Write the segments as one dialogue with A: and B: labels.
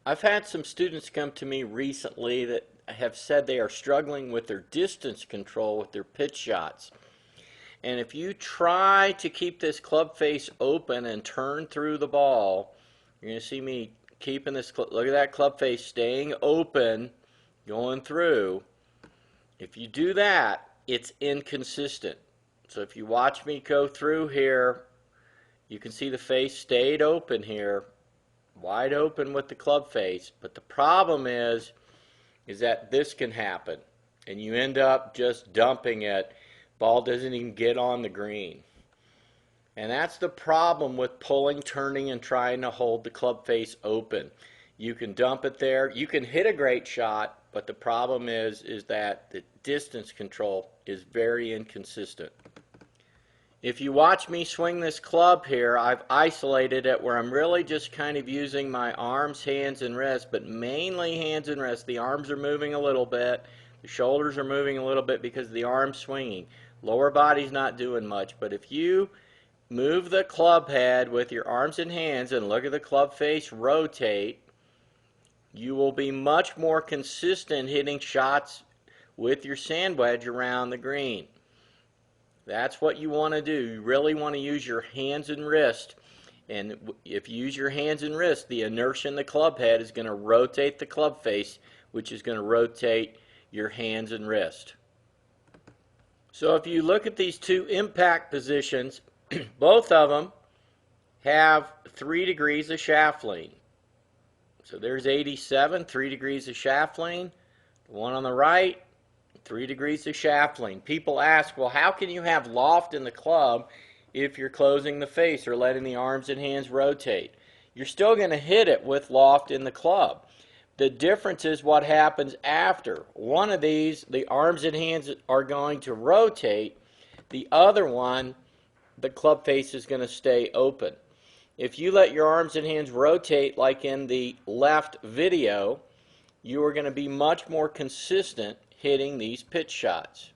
A: I've had some students come to me recently that have said they are struggling with their distance control with their pitch shots. And if you try to keep this club face open and turn through the ball, you're going to see me keeping this, look at that club face staying open, going through. If you do that, it's inconsistent. So if you watch me go through here, you can see the face stayed open here, wide open with the club face, but the problem is that this can happen and you end up just dumping it. Ball doesn't even get on the green. And that's the problem with pulling, turning, and trying to hold the club face open. You can dump it there, you can hit a great shot, but the problem is that the distance control is very inconsistent. If you watch me swing this club here, I've isolated it where I'm really just kind of using my arms, hands, and wrists, but mainly hands and wrists. The arms are moving a little bit. The shoulders are moving a little bit because the arm's swinging. Lower body's not doing much, but if you move the club head with your arms and hands and look at the club face rotate, you will be much more consistent hitting shots with your sand wedge around the green. That's what you want to do. You really want to use your hands and wrist. And if you use your hands and wrist, the inertia in the club head is going to rotate the club face, which is going to rotate your hands and wrist. So if you look at these two impact positions, both of them have 3 degrees of shaft lean. So there's 87, 3 degrees of shaft lean. The one on the right, 3 degrees of shaft lean. People ask, well, how can you have loft in the club if you're closing the face or letting the arms and hands rotate? You're still going to hit it with loft in the club. The difference is what happens after. One of these, the arms and hands are going to rotate. The other one, the club face is going to stay open. If you let your arms and hands rotate like in the left video, you are going to be much more consistent hitting these pitch shots.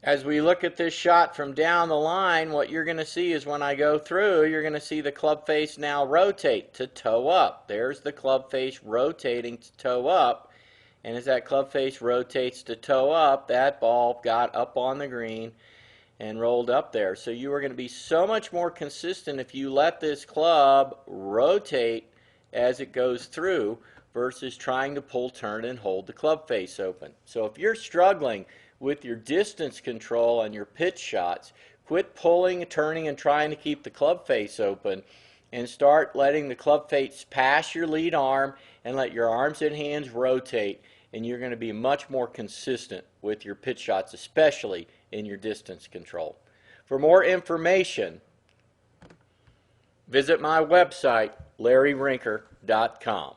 A: As we look at this shot from down the line, what you're going to see is when I go through, you're going to see the club face now rotate to toe up. There's the club face rotating to toe up. And as that club face rotates to toe up, that ball got up on the green and rolled up there. So you are going to be so much more consistent if you let this club rotate as it goes through versus trying to pull, turn, and hold the club face open. So if you're struggling with your distance control and your pitch shots, quit pulling, turning, and trying to keep the club face open and start letting the club face pass your lead arm and let your arms and hands rotate, and you're going to be much more consistent with your pitch shots, especially in your distance control. For more information, visit my website, LarryRinker.com.